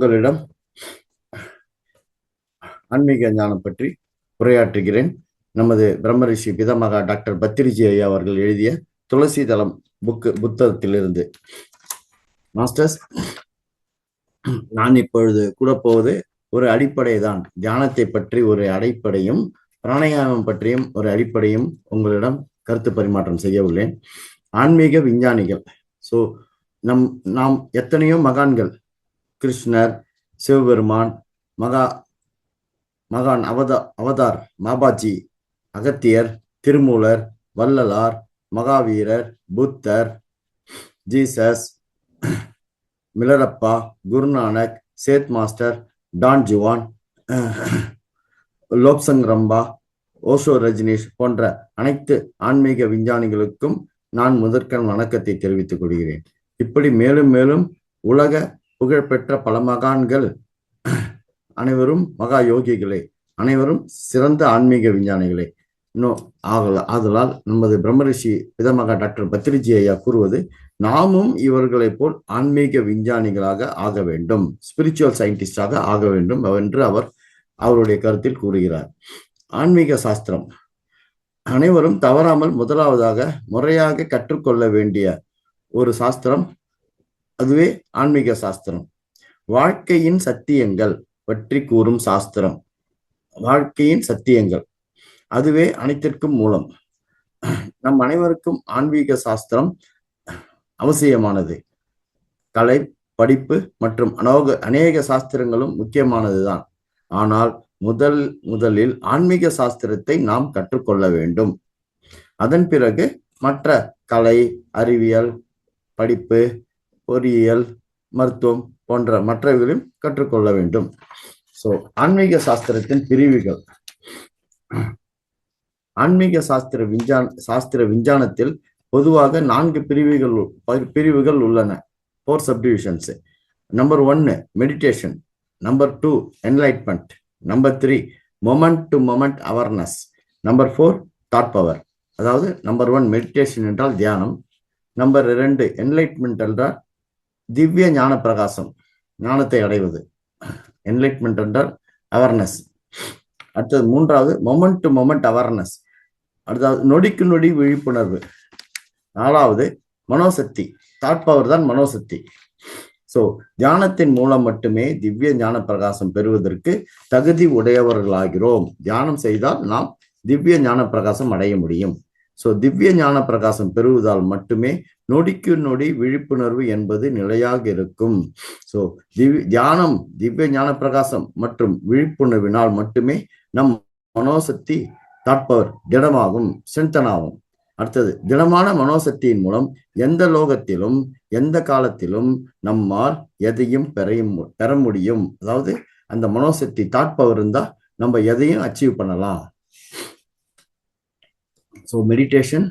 உங்களிடம் ஆன்மீக ஞானம் பற்றி உரையாற்றுகிறேன். நமது பிரம்மரிஷி பிதாமகா டாக்டர் பத்திரிஜி ஐயா அவர்கள் எழுதிய துளசி தளம் புத்தகத்திலிருந்து. மாஸ்டர்ஸ், நான் இப்பொழுது கூட போவது ஒரு அடிப்படை தான். தியானத்தை பற்றி ஒரு அடிப்படையும் பிராணாயாமம் பற்றியும் ஒரு அடிப்படையும் உங்களிடம் கருத்து பரிமாற்றம் செய்ய உள்ளேன். ஆன்மீக விஞ்ஞானிகள், ஸோ நாம் எத்தனையோ மகான்கள், கிருஷ்ணர், சிவபெருமான், மகான் அவதார் பாபாஜி, அகத்தியர், திருமூலர், வள்ளலார், மகாவீரர், புத்தர், Jesus, Milarepa, Guru Nanak, Seth Master, Don Juan, Lobsang Rampa, Osho Rajneesh போன்ற அனைத்து ஆன்மீக விஞ்ஞானிகளுக்கும் நான் முதற்கண் வணக்கத்தை தெரிவித்துக் கொள்கிறேன். இப்படி மேலும் மேலும் உலக புகழ்பெற்ற பல மகான்கள் அனைவரும் மகா யோகிகளே, அனைவரும் சிறந்த ஆன்மீக விஞ்ஞானிகளே. ஆதலால் நமது பிரம்மரிஷி பிதாமகா டாக்டர் பத்திரிஜி ஐயா கூறுவது, நாமும் இவர்களை போல் ஆன்மீக விஞ்ஞானிகளாக ஆக வேண்டும், ஸ்பிரிச்சுவல் சயின்டிஸ்டாக ஆக வேண்டும் என்று அவருடைய கருத்தில் கூறுகிறார். ஆன்மீக சாஸ்திரம் அனைவரும் தவறாமல் முதலாவதாக முறையாக கற்றுக்கொள்ள வேண்டிய ஒரு சாஸ்திரம், அதுவே ஆன்மீக சாஸ்திரம். வாழ்க்கையின் சத்தியங்கள் பற்றி கூறும் சாஸ்திரம், வாழ்க்கையின் சத்தியங்கள், அதுவே அனைத்திற்கும் மூலம். நம் அனைவருக்கும் ஆன்மீக சாஸ்திரம் அவசியமானது. கலை, படிப்பு மற்றும் அநேக சாஸ்திரங்களும் முக்கியமானதுதான். ஆனால் முதலில் ஆன்மீக சாஸ்திரத்தை நாம் கற்றுக்கொள்ள வேண்டும். அதன் பிறகு மற்ற கலை, அறிவியல், படிப்பு, பொறியியல், மருத்துவம் போன்ற மற்றவர்களையும் கற்றுக்கொள்ள வேண்டும். ஸோ ஆன்மீக சாஸ்திரத்தின் பிரிவுகள். ஆன்மீக சாஸ்திர விஞ்ஞானத்தில் பொதுவாக 4 பிரிவுகள் உள்ளன. 4 subdivisions. Number 1 meditation, number 2 enlightenment, number 3 moment to moment awareness, number 4 thought power. அதாவது நம்பர் 1 மெடிடேஷன் என்றால் தியானம், நம்பர் 2 என்லைட்மெண்ட் என்றால் திவ்ய ஞான பிரகாசம், ஞானத்தை அடைவது. என்லைட்மெண்ட் என்றால் அவேர்னஸ். அடுத்தது 3வது மொமெண்ட் டு மொமெண்ட் அவேர்னஸ், அடுத்தது நொடிக்கு நொடி விழிப்புணர்வு. 4வது மனோசக்தி, தாட் பவர் தான் மனோசக்தி. ஸோ தியானத்தின் மூலம் மட்டுமே திவ்ய ஞான பிரகாசம் பெறுவதற்கு தகுதி உடையவர்களாகிறோம். தியானம் செய்தால் நாம் திவ்ய ஞான பிரகாசம் அடைய முடியும். ஸோ திவ்ய ஞான பிரகாசம் பெறுவதால் மட்டுமே நொடிக்கு நொடி விழிப்புணர்வு என்பது நிலையாக இருக்கும். ஸோ தியானம், திவ்ய ஞான பிரகாசம் மற்றும் விழிப்புணர்வினால் மட்டுமே நம் மனோசக்தி, தாட் பவர் திடமாகும், ஸ்ட்ரென்தன் ஆகும். அடுத்தது திடமான மனோசக்தியின் மூலம் எந்த லோகத்திலும் எந்த காலத்திலும் நம்மால் எதையும் பெற முடியும். அதாவது அந்த மனோசக்தி, தாட் பவர் இருந்தா நம்ம எதையும் அச்சீவ் பண்ணலாம். ஸோ மெடிடேஷன்,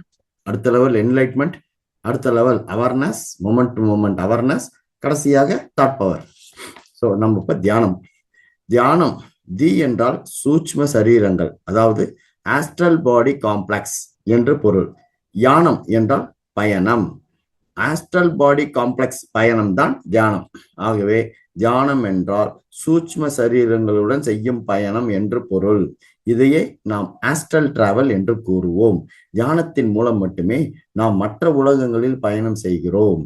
அடுத்த லெவல் என்லைட்மெண்ட், அடுத்த level awareness, moment to moment awareness, கடைசியாக தாட் பவர். ஸோ நம்ம இப்ப தியானம் தி என்றால் சூட்ச்ம சரீரங்கள், அதாவது ஆஸ்ட்ரல் பாடி காம்ப்ளெக்ஸ் என்று பொருள். யானம் என்றால் பயணம், ஆஸ்ட்ரல் பாடி காம்ப்ளெக்ஸ் பயணம் தான் தியானம். ஆகவே தியானம் என்றால் சூட்ச்ம சரீரங்களுடன் செய்யும் பயணம் என்று பொருள். இதையே நாம் ஆஸ்ட்ரல் டிராவல் என்று கூறுவோம். தியானத்தின் மூலம் மட்டுமே நாம் மற்ற உலகங்களில் பயணம் செய்கிறோம்.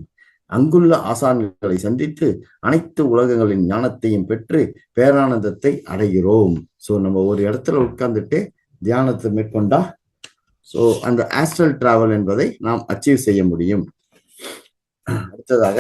அங்குள்ள ஆசான்களை சந்தித்து அனைத்து உலகங்களின் ஞானத்தையும் பெற்று பேரானந்தத்தை அடைகிறோம். ஸோ நம்ம ஒரு இடத்துல உட்கார்ந்துட்டு தியானத்தை மேற்கொண்டா ஸோ அந்த ஆஸ்ட்ரல் டிராவல் என்பதை நாம் அச்சீவ் செய்ய முடியும். அடுத்ததாக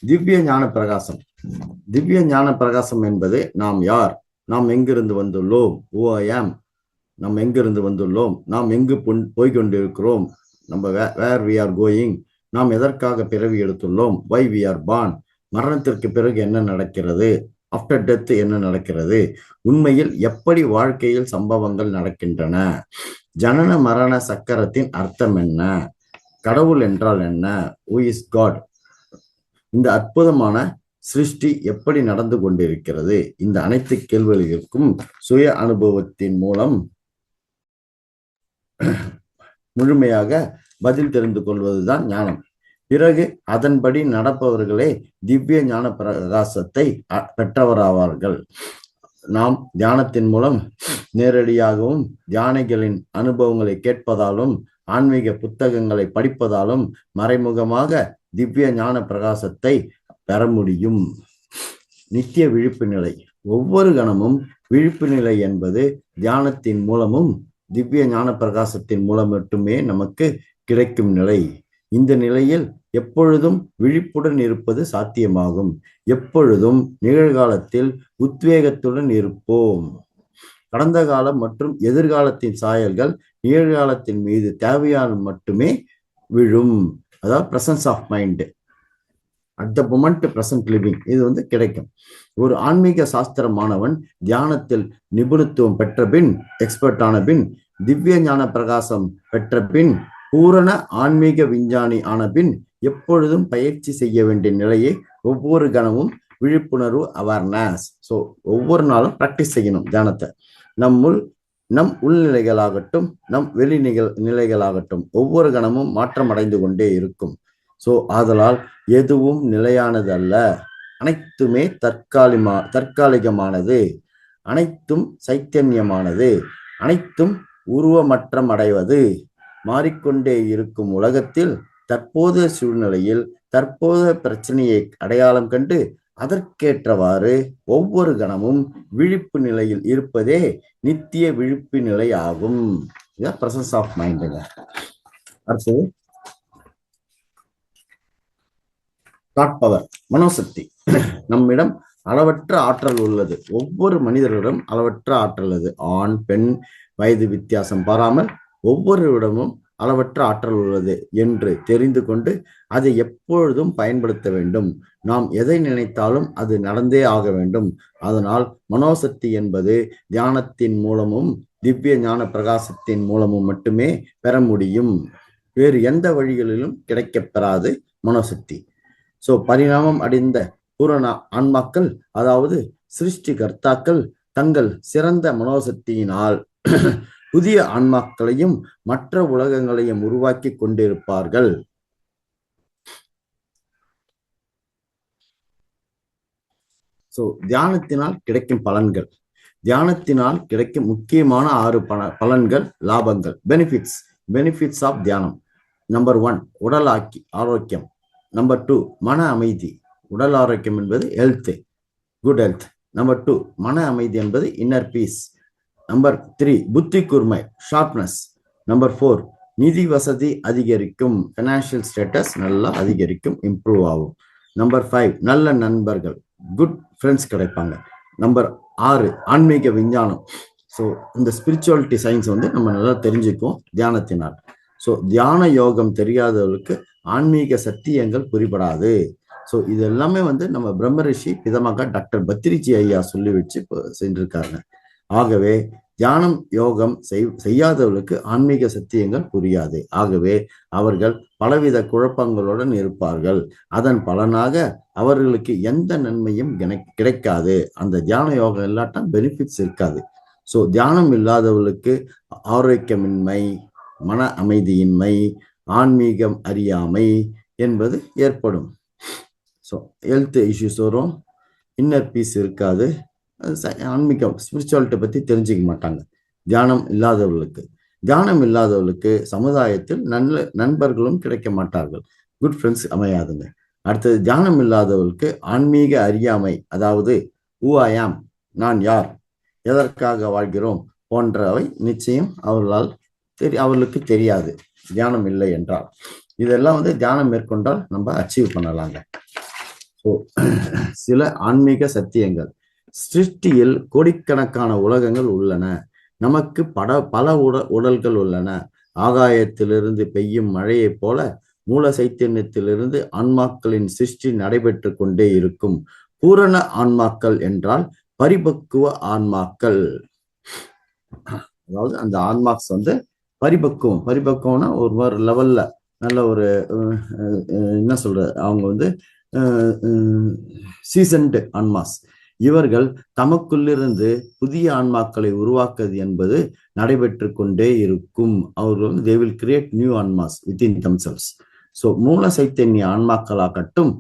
திவ்ய ஞான பிரகாசம். திவ்ய ஞான பிரகாசம் என்பது நாம் யார், நாம் எங்கிருந்து வந்துள்ளோம், நாம் எங்கிருந்து வந்துள்ளோம், நாம் எங்கு போய்கொண்டிருக்கிறோம், நம்ம வேர் வி ஆர் கோயிங், நாம் எதற்காக பிறவி எடுத்துள்ளோம், வை வி ஆர் பார்ன், மரணத்திற்கு பிறகு என்ன நடக்கிறது, ஆஃப்டர் டெத் என்ன நடக்கிறது, உண்மையில் எப்படி வாழ்க்கையில் சம்பவங்கள் நடக்கின்றன, ஜனன மரண சக்கரத்தின் அர்த்தம் என்ன, கடவுள் என்றால் என்ன, ஹூ இஸ் காட், இந்த அற்புதமான சிருஷ்டி எப்படி நடந்து கொண்டிருக்கிறது, இந்த அனைத்து கேள்விகளுக்கும் சுய அனுபவத்தின் மூலம் முழுமையாக பதில் தெரிந்து கொள்வதுதான் ஞானம். பிறகு அதன்படி நடப்பவர்களே திவ்ய ஞான பிரகாசத்தை பெற்றவராவார்கள். நாம் தியானத்தின் மூலம் நேரடியாகவும் தியானிகளின் அனுபவங்களை கேட்பதாலும் ஆன்மீக புத்தகங்களை படிப்பதாலும் மறைமுகமாக திவ்ய ஞான பிரகாசத்தை பெற முடியும். நித்திய விழிப்பு நிலை. ஒவ்வொரு கணமும் விழிப்பு நிலை என்பது தியானத்தின் மூலமும் திவ்ய ஞான பிரகாசத்தின் மூலம் மட்டுமே நமக்கு கிடைக்கும் நிலை. இந்த நிலையில் எப்பொழுதும் விழிப்புடன் இருப்பது சாத்தியமாகும். எப்பொழுதும் நிகழ்காலத்தில் உத்வேகத்துடன் இருப்போம். கடந்த காலம் மற்றும் எதிர்காலத்தின் சாயல்கள் நிகழ்காலத்தின் மீது தேவையான மட்டுமே விழும். அதாவது presence of mind, at the moment present living, இது கிடைக்கும். ஒரு ஆன்மீக சாஸ்திர மாணவன் தியானத்தில் நிபுணத்துவம் பெற்ற பின், எக்ஸ்பர்ட் ஆன பின், திவ்ய ஞான பிரகாசம் பெற்ற பின், பூரண ஆன்மீக விஞ்ஞானி ஆன பின் எப்பொழுதும் பயிற்சி செய்ய வேண்டிய நிலையை ஒவ்வொரு கணமும் விழிப்புணர்வு அவேர்னஸ். ஸோ ஒவ்வொரு நாளும் ப்ராக்டிஸ் செய்யணும் தியானத்தை. நம் உள்நிலைகளாகட்டும் நம் வெளி நிலைகளாகட்டும் ஒவ்வொரு கணமும் மாற்றம் அடைந்து கொண்டே இருக்கும். ஸோ ஆதலால் எதுவும் நிலையானது அல்ல, அனைத்துமே தற்காலிகமானது, அனைத்தும் சைத்தன்யமானது, அனைத்தும் உருவமற்றம் அடைவது. மாறிக்கொண்டே இருக்கும் உலகத்தில் தற்போதைய சூழ்நிலையில் தற்போதைய பிரச்சனையை அடையாளம் கண்டு அதற்கேற்றவாறு ஒவ்வொரு கணமும் விழிப்பு நிலையில் இருப்பதே நித்திய விழிப்பு நிலை ஆகும். இதான் பிரசன்ஸ் ஆஃப் மைண்டுங்க. அடுத்தது தாட் பவர், மனோசக்தி. நம்மிடம் அளவற்ற ஆற்றல் உள்ளது. ஒவ்வொரு மனிதரிடம் அளவற்ற ஆற்றல் உள்ளது. ஆண் பெண் வயது வித்தியாசம் பாராமல் ஒவ்வொருவரிடமும் அளவற்ற ஆற்றல் உள்ளது என்று தெரிந்து கொண்டு அதை எப்பொழுதும் பயன்படுத்த வேண்டும். நாம் எதை நினைத்தாலும் அது நடந்தே ஆக வேண்டும். அதனால் மனோசக்தி என்பது தியானத்தின் மூலமும் திவ்ய ஞான பிரகாசத்தின் மூலமும் மட்டுமே பெற முடியும். வேறு எந்த வழிகளிலும் கிடைக்கப் பெறாது மனோசக்தி. ஸோ பரிணாமம் அடைந்த பூரண ஆன்மாக்கள், அதாவது சிருஷ்டி கர்த்தாக்கள், தங்கள் சிறந்த மனோசக்தியினால் புதிய ஆன்மாக்களையும் மற்ற உலகங்களையும் உருவாக்கி கொண்டிருப்பார்கள். ஸோ தியானத்தினால் கிடைக்கும் பலன்கள். தியானத்தினால் கிடைக்கும் முக்கியமான 6 பலன்கள், லாபங்கள், பெனிஃபிட்ஸ் ஆஃப் தியானம். நம்பர் 1 உடல் ஆரோக்கியம். நம்பர் 2 மன அமைதி. உடல் ஆரோக்கியம் என்பது ஹெல்த், குட் ஹெல்த். நம்பர் 2 மன அமைதி என்பது இன்னர் பீஸ். நம்பர் 3 புத்தி கூர்மை, ஷார்ப்னஸ். நம்பர் 4 நிதி வசதி அதிகரிக்கும், ஃபைனான்சியல் ஸ்டேட்டஸ் நல்லா அதிகரிக்கும், இம்ப்ரூவ் ஆகும். நம்பர் 5 நல்ல நண்பர்கள், குட் ஃப்ரெண்ட்ஸ் கிடைப்பாங்க. நம்பர் 6 ஆன்மீக விஞ்ஞானம். ஸோ இந்த ஸ்பிரிச்சுவாலிட்டி சயின்ஸ் நம்ம நல்லா தெரிஞ்சுக்குவோம் தியானத்தினால். ஸோ தியான யோகம் தெரியாதவர்களுக்கு ஆன்மீக சத்தியங்கள் புரிபடாது. ஸோ இது எல்லாமே நம்ம பிரம்ம ரிஷி பிதமாக டாக்டர் பத்ரிஜி ஐயா சொல்லி வச்சு சென்றிருக்காங்க. ஆகவே தியானம் யோகம் செய்யாதவர்களுக்கு ஆன்மீக சத்தியங்கள் புரியாது. ஆகவே அவர்கள் பலவித குழப்பங்களுடன் இருப்பார்கள். அதன் பலனாக அவர்களுக்கு எந்த நன்மையும் கிடைக்காது. அந்த தியான யோகம் இல்லாட்டா பெனிஃபிட்ஸ் இருக்காது. ஸோ தியானம் இல்லாதவர்களுக்கு ஆரோக்கியமின்மை, மன அமைதியின்மை, ஆன்மீகம் அறியாமை என்பது ஏற்படும். ஸோ ஹெல்த் இஷ்யூஸ் வரும், இன்னர் பீஸ் இருக்காது, ஆன்மீகம் ஸ்பிரிச்சுவாலிட்டி பற்றி தெரிஞ்சுக்க மாட்டாங்க. தியானம் இல்லாதவர்களுக்கு சமுதாயத்தில் நல்ல நண்பர்களும் கிடைக்க மாட்டார்கள், குட் ஃப்ரெண்ட்ஸ் அமையாதுங்க. அடுத்தது தியானம் இல்லாதவர்களுக்கு ஆன்மீக அறியாமை, அதாவது ஹூ ஐ ஆம், நான் யார், எதற்காக வாழ்கிறோம் போன்றவை நிச்சயம் அவர்களுக்கு தெரியாது தியானம் இல்லை என்றால். இதெல்லாம் தியானம் மேற்கொண்டால் நம்ம அச்சீவ் பண்ணலாங்க. ஸோ சில ஆன்மீக சத்தியங்கள். சிருஷ்டியில் கோடிக்கணக்கான உலகங்கள் உள்ளன. நமக்கு பல உடல்கள் உள்ளன. ஆகாயத்திலிருந்து பெய்யும் மழையைப் போல மூல சைத்தன்யத்திலிருந்து ஆன்மாக்களின் சிருஷ்டி நடைபெற்று கொண்டே இருக்கும். பூரண ஆன்மாக்கள் என்றால் பரிபக்குவ ஆன்மாக்கள். அதாவது அந்த ஆன்மாக்ஸ் வந்து பரிபக்குவம்னா ஒரு மாதிரி லெவல்ல நல்ல ஒரு என்ன சொல்ற, அவங்க வந்து சீசன்டு ஆன்மாஸ். இவர்கள் தமக்குள்ளிருந்து புதிய ஆன்மாக்களை உருவாக்குவது என்பது நடைபெற்று கொண்டே இருக்கும். அவர்கள் வந்து they will create new ஆன்மாஸ் within themselves. So மூல சைத்தன்ய ஆன்மாக்களாகட்டும்,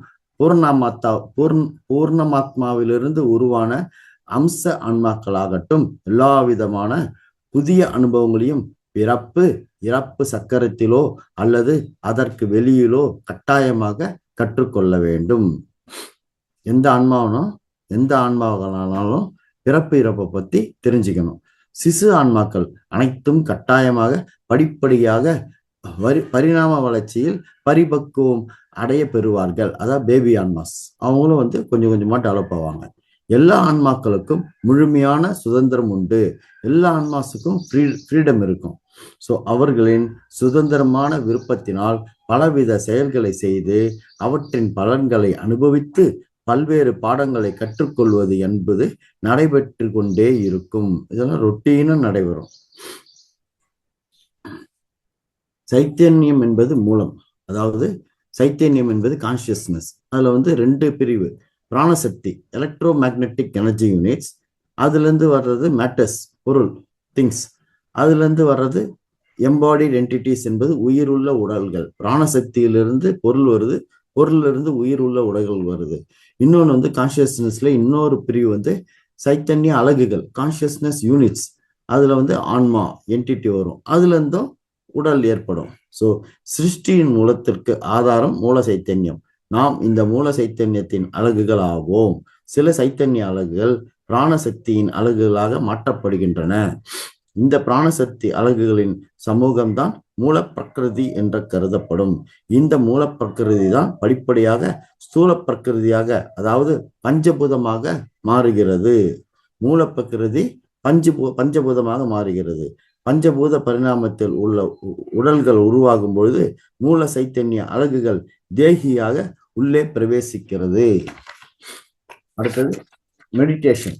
பூர்ணமாத்மாவிலிருந்து உருவான அம்ச ஆன்மாக்களாகட்டும், எல்லா விதமான புதிய அனுபவங்களையும் பிறப்பு இறப்பு சக்கரத்திலோ அல்லது அதற்கு வெளியிலோ கட்டாயமாக கற்றுக்கொள்ள வேண்டும். எந்த ஆன்மாவானாலும் பிறப்பு இறப்பை பத்தி தெரிஞ்சுக்கணும். சிசு ஆன்மாக்கள் அனைத்தும் கட்டாயமாக படிப்படியாக பரிணாம வளர்ச்சியில் பரிபக்குவம் அடைய பெறுவார்கள். அதாவது பேபி ஆன்மாஸ் அவங்களும் வந்து கொஞ்சம் கொஞ்சமா டெவலப் ஆவாங்க. எல்லா ஆன்மாக்களுக்கும் முழுமையான சுதந்திரம் உண்டு. எல்லா ஆன்மாஸுக்கும் ஃப்ரீடம் இருக்கும். ஸோ அவர்களின் சுதந்திரமான விருப்பத்தினால் பலவித செயல்களை செய்து அவற்றின் பலன்களை அனுபவித்து பல்வேறு பாடங்களை கற்றுக்கொள்வது என்பது நடைபெற்று கொண்டே இருக்கும். இதெல்லாம் ரொட்டீனும் நடைபெறும். சைத்தன்யம் என்பது மூலம், அதாவது சைத்தன்யம் என்பது கான்சியஸ்னஸ். அதுல வந்து 2 பிரிவு. பிராணசக்தி எலக்ட்ரோ மேக்னெட்டிக் எனர்ஜி யூனிட்ஸ், அதுல இருந்து வர்றது மேட்டர்ஸ் பொருள் திங்ஸ், அதுல இருந்து வர்றது எம்பாடிட் என்டிட்டிஸ் என்பது உயிருள்ள உடல்கள். பிராணசக்தியிலிருந்து பொருள் வருது, பொருளிலிருந்து உயிர் உள்ள உடல்கள் வருது. இன்னொன்று வந்து கான்சியஸ்னஸ்ல இன்னொரு பிரிவு வந்து சைத்தன்ய அலகுகள், கான்சியஸ்னஸ் யூனிட்ஸ். அதுல வந்து ஆன்மா என்டிட்டி வரும், அதுல இருந்தும் உடல் ஏற்படும். ஸோ சிருஷ்டியின் மூலத்திற்கு ஆதாரம் மூல சைத்தன்யம். நாம் இந்த மூல சைத்தன்யத்தின் அலகுகள் ஆவோம். சில சைத்தன்ய அலகுகள் பிராணசக்தியின் அலகுகளாக மாற்றப்படுகின்றன. இந்த பிராணசக்தி அலகுகளின் சமூகம்தான் மூல பிரகிருதி என்று கருதப்படும். இந்த மூல பிரகிருதி தான் படிப்படியாக ஸ்தூல பிரகிருதியாக, அதாவது பஞ்சபூதமாக மாறுகிறது. மூல பிரகிருதி பஞ்சபூதமாக மாறுகிறது. பஞ்சபூத பரிணாமத்தில் உள்ள உடல்கள் உருவாகும் பொழுது மூல சைத்தன்ய அலகுகள் தேகியாக உள்ளே பிரவேசிக்கிறது. அடுத்தது மெடிடேஷன்.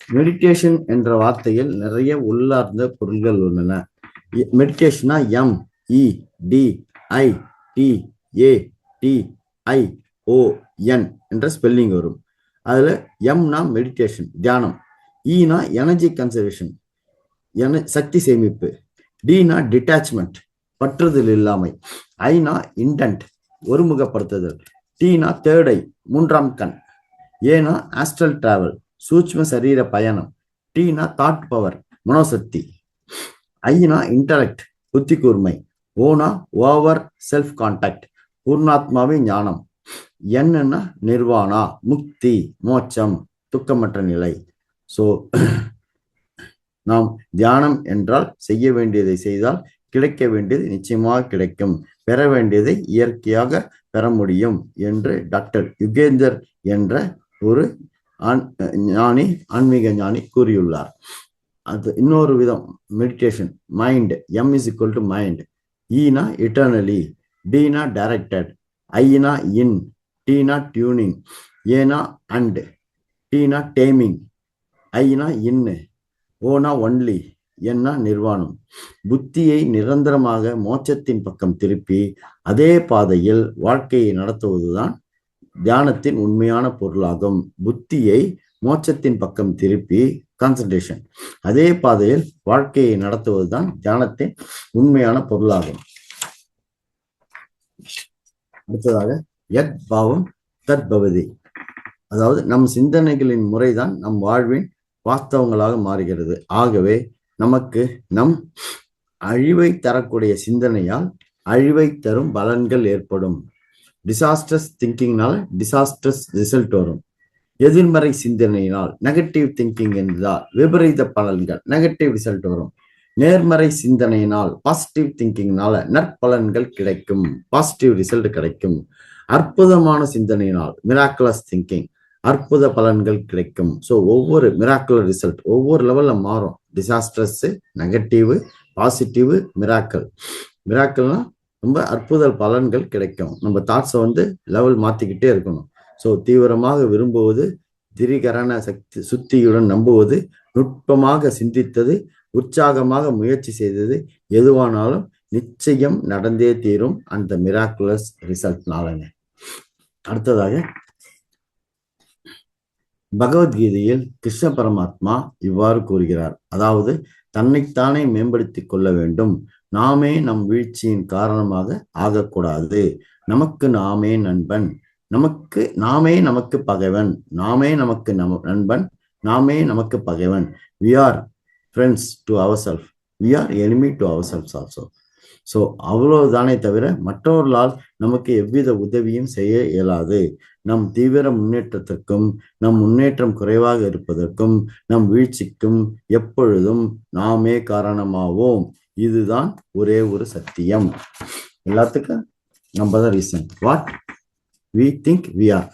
மெடிடேஷன் என்ற வார்த்தையில் நிறைய உள்ளார்ந்த பொருள்கள் உள்ளன. மெடிடேஷனா MEDITATION என்ற ஸ்பெல்லிங் வரும். அதுல எம்னா மெடிடேஷன் தியானம், ஈனா எனர்ஜி கன்சர்வேஷன் சக்தி சேமிப்பு, டினா டிட்டாச்மெண்ட் பற்றுதல் இல்லாமை, ஐனா இன்டென்ட் ஒருமுகப்படுத்துதல், டீனா தேர்ட் ஐ மூன்றாம் கண், ஏனா ஆஸ்ட்ரல் டிராவல் சூட்ச்ம சரீர பயணம், டீனா தாட் பவர் மனோசக்தி, ஐனா இன்டலெக்ட் புத்தி கூர்மை, ஓனா ஓவர் செல்ஃப் கான்டாக்ட் பூர்ணாத்மாவின் ஞானம், என்னன்னா நிர்வாணா முக்தி மோட்சம் துக்கமற்ற நிலை. ஸோ நாம் தியானம் என்றால் செய்ய வேண்டியதை செய்தால் கிடைக்க வேண்டியது நிச்சயமாக கிடைக்கும், பெற வேண்டியதை இயற்கையாக பெற முடியும் என்று டாக்டர் யுகேந்தர் என்ற ஒரு ஞானி, ஆன்மீக ஞானி கூறியுள்ளார். அது இன்னொரு விதம் meditation. Mind, M is equal to mind, ஈனா இட்டர்னலி, டீனா டைரக்டட், ஐனா இன், டீனா டியூனிங், ஏனா அண்ட், டீனா டேமிங், ஐனா இன்னு, ஓனா ஒன்லி, என்ன நிர்வாணம். புத்தியை நிரந்தரமாக மோட்சத்தின் பக்கம் திருப்பி அதே பாதையில் வாழ்க்கையை நடத்துவதுதான் தியானத்தின் உண்மையான பொருளாகும். புத்தியை மோட்சத்தின் பக்கம் திருப்பி கான்சன்ட்ரேஷன், அதே பாதையில் வாழ்க்கையை நடத்துவதுதான் தியானத்தின் உண்மையான பொருளாகும். அடுத்ததாக யத் பாவம் தத் பவதி, அதாவது நம் சிந்தனைகளின் முறைதான் நம் வாழ்வின் வாஸ்தவங்களாக மாறுகிறது. ஆகவே நமக்கு நம் அழிவை தரக்கூடிய சிந்தனையால் அழிவை தரும் பலன்கள் ஏற்படும். டிசாஸ்டர்ஸ் திங்கிங்னால டிசாஸ்டர்ஸ் ரிசல்ட் வரும். எதிர்மறை சிந்தனையினால் நெகட்டிவ் திங்கிங் என்றால் விபரீத பலன்கள் நெகட்டிவ் ரிசல்ட் வரும். நேர்மறை சிந்தனையினால் பாசிட்டிவ் திங்கிங்னால நற்பலன்கள் கிடைக்கும், பாசிட்டிவ் ரிசல்ட் கிடைக்கும். அற்புதமான சிந்தனையினால் மிராக்குலஸ் திங்கிங் அற்புத பலன்கள் கிடைக்கும். ஸோ ஒவ்வொரு மிராக்குலர் ரிசல்ட் ஒவ்வொரு லெவல்ல மாறும். Disasters negative, positive miracle. மிராக்கல்னா ரொம்ப அற்புத பலன்கள் கிடைக்கும். நம்ம தாட்ஸை வந்து லெவல் மாத்திக்கிட்டே இருக்கணும். ஸோ தீவிரமாக விரும்புவது, திரிகரண சக்தி சுத்தியுடன் நம்புவது, நுட்பமாக சிந்தித்தது, உற்சாகமாக முயற்சி செய்தது, எதுவானாலும் நிச்சயம் நடந்தே தீரும் அந்த மிராக்குலஸ் ரிசல்ட்னாலங்க. அடுத்ததாக பகவத்கீதையில் கிருஷ்ண பரமாத்மா இவ்வாறு கூறுகிறார். அதாவது தன்னைத்தானே மேம்படுத்திக் கொள்ள வேண்டும். நாமே நம் வீழ்ச்சியின் காரணமாக ஆகக்கூடாது. நமக்கு நாமே நண்பன், நாமே நமக்கு பகைவன், நாமே நமக்கு நண்பன், நாமே நமக்கு பகைவன். We are friends to ourselves. We are enemy to ourselves also. So அவ்வளவுதானே தவிர மற்றவர்களால் நமக்கு எவ்வித உதவியும் செய்ய இயலாது. நம் தீவிர முன்னேற்றத்திற்கும், நம் முன்னேற்றம் குறைவாக இருப்பதற்கும், நம் வீழ்ச்சிக்கும் எப்பொழுதும் நாமே காரணமாவோம். இதுதான் ஒரே ஒரு சத்தியம். எல்லாத்துக்கும் நம்ம தான் reason. What we think we are.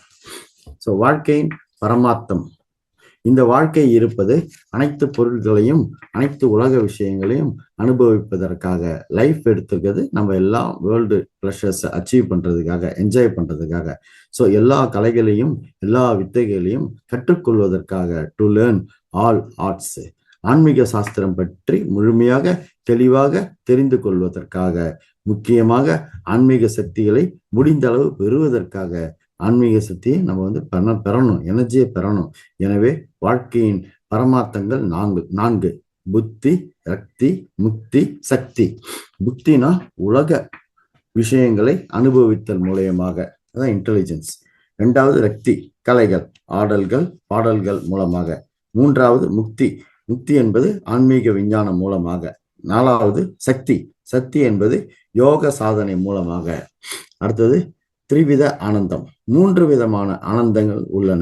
So வாழ்க்கையின் பரமார்த்தம். இந்த வாழ்க்கை இருப்பது அனைத்து பொருட்களையும், அனைத்து உலக விஷயங்களையும் அனுபவிப்பதற்காக. லைஃப் எடுத்துக்கிறது நம்ம எல்லா வேர்ல்டு ப்ளஷர்ஸ் அச்சீவ் பண்றதுக்காக, என்ஜாய் பண்றதுக்காக. ஸோ எல்லா கலைகளையும், எல்லா வித்தைகளையும் கற்றுக்கொள்வதற்காக. To learn all arts. ஆன்மீக சாஸ்திரம் பற்றி முழுமையாக தெளிவாக தெரிந்து கொள்வதற்காக. முக்கியமாக ஆன்மீக சக்திகளை முடிந்த அளவு பெறுவதற்காக. ஆன்மீக சக்தியை நம்ம வந்து பெறணும், எனர்ஜியை பெறணும். எனவே வாழ்க்கையின் பரமார்த்தங்கள் 4. புத்தி, ரக்தி, முக்தி, சக்தி. புத்தினா உலக விஷயங்களை அனுபவித்தல் மூலயமாக, அதான் இன்டெலிஜென்ஸ். 2வது ரக்தி, கலைகள், ஆடல்கள், பாடல்கள் மூலமாக. 3வது முக்தி. முக்தி என்பது ஆன்மீக விஞ்ஞானம் மூலமாக. 4வது சக்தி. சக்தி என்பது யோக சாதனை மூலமாக. அடுத்தது திரிவித ஆனந்தம். 3 விதமான ஆனந்தங்கள் உள்ளன.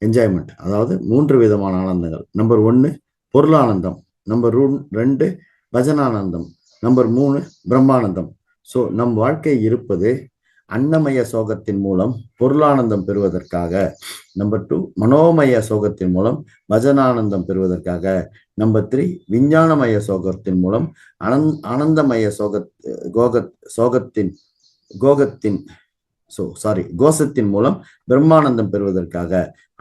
என்ஜாய்மெண்ட், அதாவது 3 விதமான ஆனந்தங்கள். நம்பர் 1 பொருளானந்தம், நம்பர் 2 பஜனானந்தம், நம்பர் 3 பிரம்மானந்தம். ஸோ நம் வாழ்க்கை இருப்பது அன்னமய சோகத்தின் மூலம் பொருளானந்தம் பெறுவதற்காக. நம்பர் 2 மனோமய சோகத்தின் மூலம் பஜனானந்தம் பெறுவதற்காக. நம்பர் 3 விஞ்ஞானமய சோகத்தின் மூலம் ஆனந்தமய கோஷத்தின் மூலம் பிரம்மானந்தம் பெறுவதற்காக.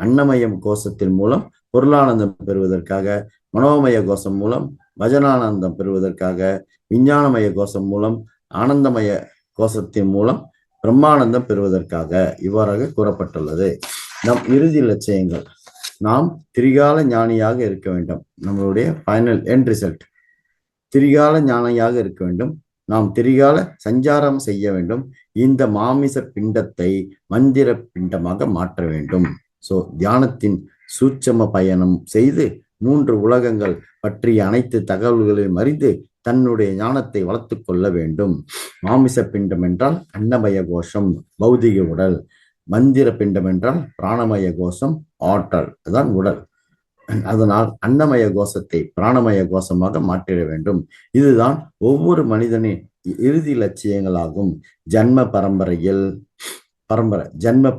அன்னமயம் கோஷத்தின் மூலம் பொருளானந்தம் பெறுவதற்காக. மனோமய கோஷம் மூலம் பஜனானந்தம் பெறுவதற்காக. விஞ்ஞானமய கோஷம் மூலம் ஆனந்தமய கோஷத்தின் மூலம் பிரம்மானந்தம் பெறுவதற்காக. இவ்வாறாக கூறப்பட்டுள்ளது. நம் இறுதி லட்சியங்கள். நாம் திரிகால ஞானியாக இருக்க வேண்டும். நம்மளுடைய ஃபைனல் எண்ட் ரிசல்ட் திரிகால ஞானியாக இருக்க வேண்டும். நாம் திரிகால சஞ்சாரம் செய்ய வேண்டும். இந்த மாமிச பிண்டத்தை மந்திர பிண்டமாக மாற்ற வேண்டும். ஸோ தியானத்தின் சூட்சம பயணம் செய்து 3 உலகங்கள் பற்றிய அனைத்து தகவல்களையும் அறிந்து தன்னுடைய ஞானத்தை வளர்த்து கொள்ள வேண்டும். மாமிச பிண்டம் என்றால் அன்னமய கோஷம், பௌதிக உடல். மந்திர பிண்டம் என்றால் பிராணமய கோஷம், ஆற்றல், அதான் உடல். அதனால் அன்னமய கோஷத்தை பிராணமய கோஷமாக மாற்றிட வேண்டும். இதுதான் ஒவ்வொரு மனிதனின் இறுதி லட்சியங்களாகும். ஜன்ம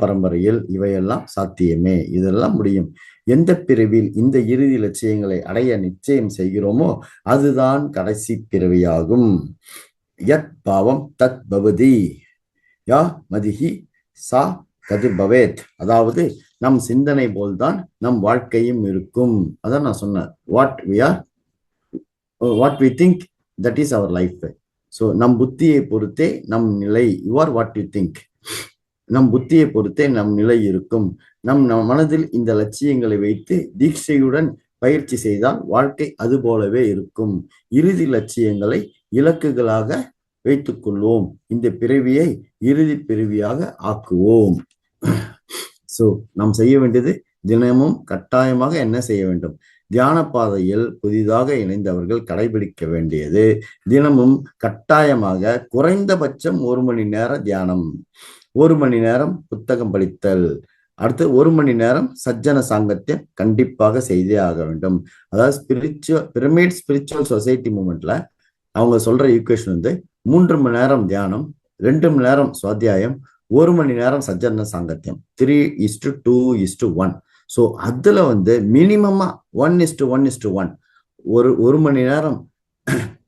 பரம்பரையில் இவையெல்லாம் சாத்தியமே. இதெல்லாம் முடியும். எந்த பிறவியில் இந்த இறுதி லட்சியங்களை அடைய நிச்சயம் செய்கிறோமோ அதுதான் கடைசி பிறவியாகும். யத் பாவம் தத் பவதி, யா மதிஹி சா கதிர்பவேத். அதாவது நம் சிந்தனை போல்தான் நம் வாழ்க்கையும் இருக்கும். அதான் நான் சொன்னேன். What we think, that is our life. So நம் புத்தியை பொறுத்தே நம் நிலை. You are what you think. நம் புத்தியை பொறுத்தே நம் நிலை இருக்கும். நம் மனதில் இந்த லட்சியங்களை வைத்து தீட்சையுடன் பயிற்சி செய்தால் வாழ்க்கை அது போலவே இருக்கும். இறுதி லட்சியங்களை இலக்குகளாக வைத்துக் கொள்வோம். இந்த பிறவியை இறுதி பிறவியாக ஆக்குவோம். ஸோ நாம் செய்ய வேண்டியது தினமும் கட்டாயமாக என்ன செய்ய வேண்டும்? தியான பாதையில் புதிதாக இணைந்தவர்கள் கடைபிடிக்க வேண்டியது தினமும் கட்டாயமாக குறைந்தபட்சம் 1 மணி நேர தியானம், 1 மணி நேரம் புத்தகம் படித்தல், அடுத்து 1 மணி நேரம் சஜ்ஜன சாங்கத்தியம் கண்டிப்பாக செய்தே ஆக வேண்டும். அதாவது பிரமிட் ஸ்பிரிச்சுவல் சொசைட்டி மூமெண்ட்ல அவங்க சொல்ற ஈக்குவேஷன் வந்து 3 மணி நேரம் தியானம், 2 மணி நேரம் சுவாத்தியாயம், 1 மணி நேரம் சஜ்ஜன சாங்கத்தியம், 3:2:1. ஸோ அதுல வந்து மினிமமா 1:1:1 ஒரு மணி நேரம்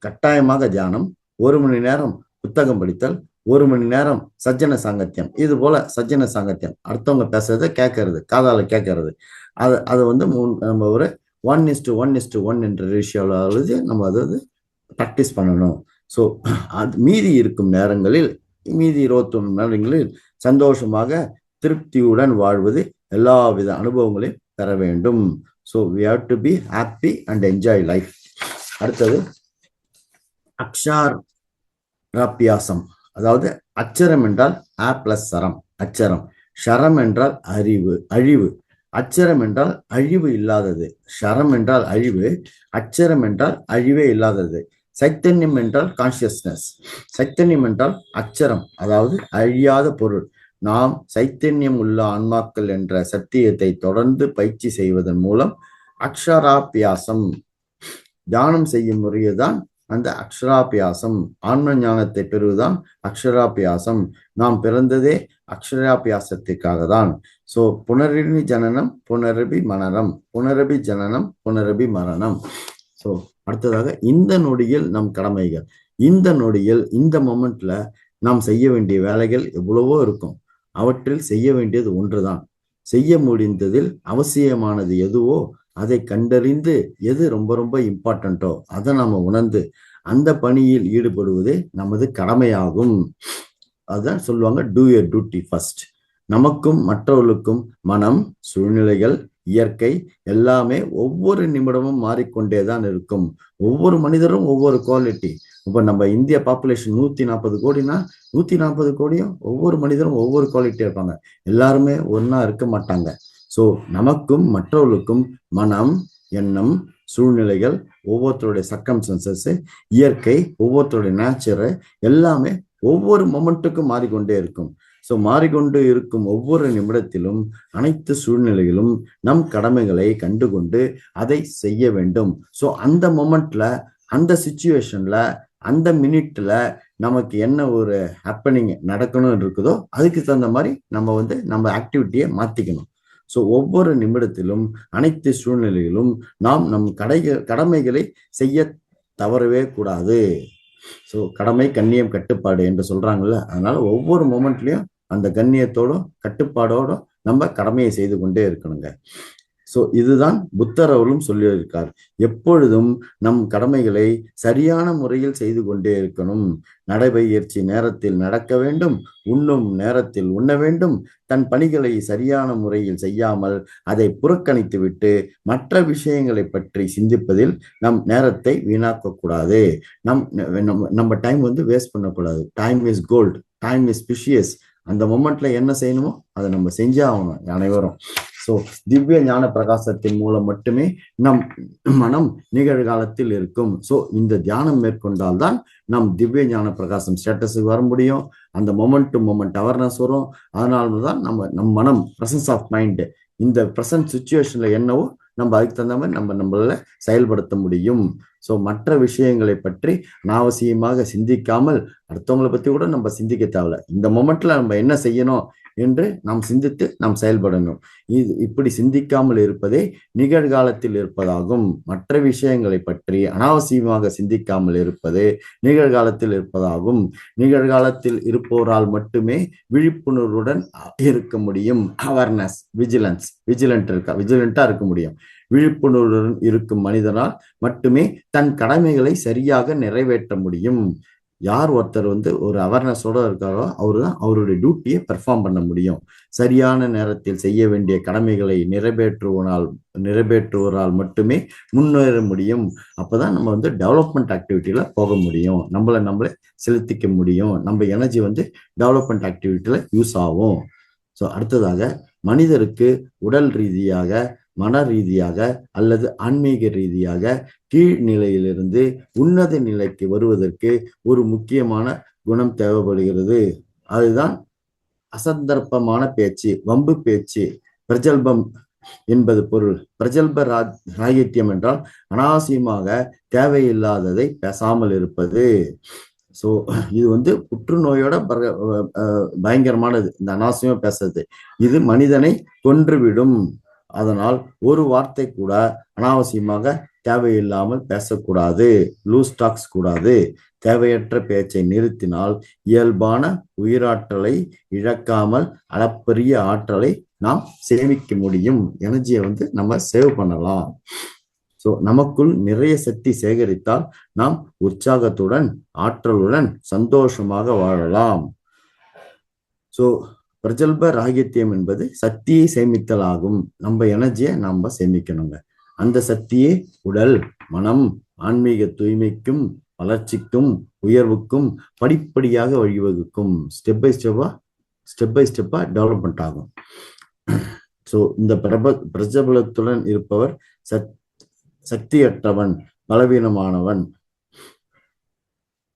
கட்டாயமாக தியானம், 1 மணி நேரம் புத்தகம் படித்தல், 1 மணி நேரம் சஜ்ஜன சாங்கத்தியம். இது போல சஜ்ஜன சாங்கத்தியம் அடுத்தவங்க பேசுறதை கேட்கறது, காதால கேட்கறது. அது வந்து நம்ம ஒரு 1:1:1 என்ற ரேஷியோவில் நம்ம அதாவது ப்ராக்டிஸ் பண்ணணும். ஸோ அது மீதி இருக்கும் நேரங்களில், மீதி 21 நேரங்களில் சந்தோஷமாக திருப்தியுடன் வாழ்வது, எல்லா வித அனுபவங்களையும் பெற வேண்டும். So we have to be happy and enjoy life. அடுத்தது அக்ஷராபியாசம். அதாவது அச்சரம் என்றால் அ பிளஸ் சரம், அச்சரம். ஷரம் என்றால் அழிவு. அச்சரம் என்றால் அழிவு இல்லாதது. ஷரம் என்றால் அழிவு. அச்சரம் என்றால் அழிவே இல்லாதது. சைத்தன்யம் என்றால் கான்சியஸ்னஸ். சைத்தன்யம் என்றால் அச்சரம், அதாவது அழியாத பொருள். நாம் சைத்தன்யம் உள்ள ஆன்மாக்கள் என்ற சத்தியத்தை தொடர்ந்து பயிற்சி செய்வதன் மூலம் அக்ஷராபியாசம், தியானம் செய்யும் முறையைதான் அந்த அக்ஷராபியாசம். ஆன்ம ஞானத்தை பெறுவதுதான் அக்ஷராபியாசம். நாம் பிறந்ததே அக்ஷராபியாசத்திற்காக தான். ஸோ புனரபி ஜனனம் புனரபி மரணம், புனரபி ஜனனம் புனரபி மரணம். ஸோ அடுத்ததாக இந்த நொடியில் நம் கடமைகள். இந்த நொடியில் இந்த மொமெண்ட்ல நாம் செய்ய வேண்டிய வேலைகள் எவ்வளவோ இருக்கும். அவற்றில் செய்ய வேண்டியது ஒன்றுதான். செய்ய முடிந்ததில் அவசியமானது எதுவோ அதை கண்டறிந்து எது ரொம்ப ரொம்ப இம்பார்ட்டன்ட்டோ அதை நாம உணர்ந்து அந்த பணியில் ஈடுபடுவதே நமது கடமையாகும். அதுதான் சொல்லுவாங்க, டூ யுவர் டியூட்டி ஃபர்ஸ்ட். நமக்கும் மற்றவர்களுக்கும் மனம், சூழ்நிலைகள், இயற்கை எல்லாமே ஒவ்வொரு நிமிடமும் மாறிக்கொண்டேதான் இருக்கும். ஒவ்வொரு மனிதரும் ஒவ்வொரு குவாலிட்டி. இப்ப நம்ம இந்திய பாப்புலேஷன் 140 கோடினா 140 கோடியும் ஒவ்வொரு மனிதரும் ஒவ்வொரு குவாலிட்டி இருப்பாங்க. எல்லாருமே ஒன்னா இருக்க மாட்டாங்க. ஸோ நமக்கும் மற்றவர்களுக்கும் மனம், எண்ணம், சூழ்நிலைகள், ஒவ்வொருத்தருடைய சர்க்கம்ஸ்டன்சஸ், இயற்கை, ஒவ்வொருத்தருடைய நேச்சரு எல்லாமே ஒவ்வொரு மொமெண்ட்டுக்கும் மாறிக்கொண்டே இருக்கும். ஸோ மாறிக்கொண்டு இருக்கும் ஒவ்வொரு நிமிடத்திலும் அனைத்து சூழ்நிலைகளும் நம் கடமைகளை கண்டுகொண்டு அதை செய்ய வேண்டும். ஸோ அந்த மொமெண்ட்ல, அந்த சிச்சுவேஷன்ல, அந்த மினிட்ல நமக்கு என்ன ஒரு ஹேப்பனிங் நடக்கணும் இருக்குதோ அதுக்கு தகுந்த மாதிரி நம்ம ஆக்டிவிட்டியை மாத்திக்கணும். ஸோ ஒவ்வொரு நிமிடத்திலும் அனைத்து சூழ்நிலையிலும் நாம் நம் கடமைகளை செய்ய தவறவே கூடாது. ஸோ கடமை, கண்ணியம், கட்டுப்பாடு என்று சொல்றாங்கல்ல, அதனால ஒவ்வொரு மொமெண்ட்லயும் அந்த கண்ணியத்தோடும் கட்டுப்பாடோடும் நம்ம கடமையை செய்து கொண்டே இருக்கணுங்க. ஸோ இதுதான் புத்தர் அவர்களும் சொல்லியிருக்கார். எப்பொழுதும் நம் கடமைகளை சரியான முறையில் செய்து கொண்டே இருக்கணும். நடைபயிற்சி நேரத்தில் நடக்க வேண்டும், உண்ணும் நேரத்தில் உண்ண வேண்டும். தன் பணிகளை சரியான முறையில் செய்யாமல் அதை புறக்கணித்து விட்டு மற்ற விஷயங்களை பற்றி சிந்திப்பதில் நம் நேரத்தை வீணாக்க கூடாது. நம்ம டைம் வேஸ்ட் பண்ணக்கூடாது. Time is gold, time is precious. அந்த மொமெண்ட்ல என்ன செய்யணுமோ அதை நம்ம செஞ்சே ஆகணும் அனைவரும். ஸோ திவ்ய ஞான பிரகாசத்தின் மூலம் மட்டுமே நம் மனம் நிகழ்காலத்தில் இருக்கும். ஸோ இந்த தியானம் மேற்கொண்டால்தான் நம் திவ்ய ஞான பிரகாசம் ஸ்டேட்டஸுக்கு வர முடியும். அந்த மொமெண்ட் டு மொமெண்ட் அவேர்னஸ் வரும். அதனால்தான் நம் மனம், பிரசன்ஸ் ஆஃப் மைண்ட், இந்த பிரசன்ட் சுச்சுவேஷன்ல என்னவோ நம்ம அதுக்கு தகுந்த மாதிரி நம்மளால செயல்படுத்த முடியும். ஸோ மற்ற விஷயங்களை பற்றி அனாவசியமாக சிந்திக்காமல், அடுத்தவங்களை பத்தி கூட நம்ம சிந்திக்க தேவையில்ல. இந்த மொமெண்ட்ல நம்ம என்ன செய்யணும் என்று நாம் சிந்தித்து நாம் செயல்படணும். இப்படி சிந்திக்காமல் இருப்பதே நிகழ்காலத்தில் இருப்பதாகும். மற்ற விஷயங்களை பற்றி அனாவசியமாக சிந்திக்காமல் இருப்பது நிகழ்காலத்தில் இருப்பதாகும். நிகழ்காலத்தில் இருப்போரால் மட்டுமே விழிப்புணர்வுடன் இருக்க முடியும். அவேர்னஸ், விஜிலண்டா இருக்க முடியும். விழிப்புணர்வுடன் இருக்கும் மனிதனால் மட்டுமே தன் கடமைகளை சரியாக நிறைவேற்ற முடியும். யார் ஒருத்தர் ஒரு அவேர்னஸோட இருக்காரோ அவருதான் அவருடைய டியூட்டியை பெர்ஃபார்ம் பண்ண முடியும். சரியான நேரத்தில் செய்ய வேண்டிய கடமைகளை நிறைவேற்றுவரால் மட்டுமே முன்னேற முடியும். அப்பதான் நம்ம டெவலப்மெண்ட் ஆக்டிவிட்டியில போக முடியும். நம்மளை செலுத்திக்க முடியும். நம்ம எனர்ஜி டெவலப்மெண்ட் ஆக்டிவிட்டியில யூஸ் ஆகும். ஸோ அடுத்ததாக, மனிதருக்கு உடல் ரீதியாக, மன ரீதியாக அல்லது ஆன்மீக ரீதியாக கீழ்நிலையிலிருந்து உன்னத நிலைக்கு வருவதற்கு ஒரு முக்கியமான குணம் தேவைப்படுகிறது. அதுதான் அசந்தர்ப்பமான பேச்சு, வம்பு பேச்சு, பிரஜல்பம் என்பது பொருள். பிரஜல்ப ராகித்யம் என்றால் அனாவசியமாக தேவையில்லாததை பேசாமல் இருப்பது. ஸோ இது புற்றுநோயோட பயங்கரமானது, இந்த அனாவசியமா பேசுறது. இது மனிதனை கொன்றுவிடும். அதனால் ஒரு வார்த்தை கூட அனாவசியமாக தேவையில்லாமல் பேசக்கூடாது, லூஸ் டாக்ஸ் கூடாது. தேவையற்ற பேச்சை நிறுத்தினால் இயல்பான உயிராற்றலை இழக்காமல் அளப்பரிய ஆற்றலை நாம் சேமிக்க முடியும். எனர்ஜியை நம்ம சேவ் பண்ணலாம். ஸோ நமக்குள் நிறைய சக்தி சேகரித்தால் நாம் உற்சாகத்துடன் ஆற்றலுடன் சந்தோஷமாக வாழலாம். ஸோ பிரஜல்ப ராகித்யம் என்பது சக்தியை சேமித்தல் ஆகும். நம்ம எனர்ஜியை நாம சேமிக்கணுங்க. அந்த சக்தியே உடல், மனம், ஆன்மீக தூய்மைக்கும் வளர்ச்சிக்கும் உயர்வுக்கும் படிப்படியாக வழிவகுக்கும். ஸ்டெப் பை ஸ்டெப்பா டெவலப்மெண்ட் ஆகும். ஸோ இந்த பிரஜபலத்துடன் இருப்பவர் சக்தியற்றவன், பலவீனமானவன்,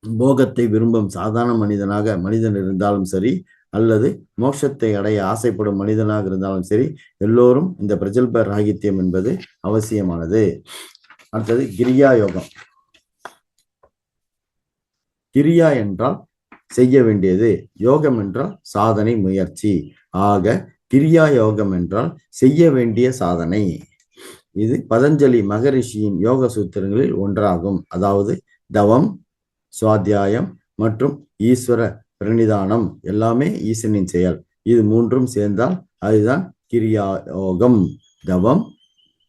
போகத்தை விரும்பும் சாதாரண மனிதன் இருந்தாலும் சரி, அல்லது மோட்சத்தை அடைய ஆசைப்படும் மனிதனாக இருந்தாலும் சரி, எல்லோரும் இந்த பிரஜல்ப ராகித்யம் என்பது அவசியமானது. அடுத்தது கிரியா யோகம். கிரியா என்றால் செய்ய வேண்டியது, யோகம் என்றால் சாதனை முயற்சி. ஆக கிரியா யோகம் என்றால் செய்ய வேண்டிய சாதனை. இது பதஞ்சலி மகரிஷியின் யோக சூத்திரங்களில் ஒன்றாகும். அதாவது தவம், சுவாத்தியாயம் மற்றும் ஈஸ்வர பிரணிதானம் எல்லாமே ஈசனின் செயல். இது மூன்றும் சேர்ந்தால் அதுதான் கிரியா யோகம்.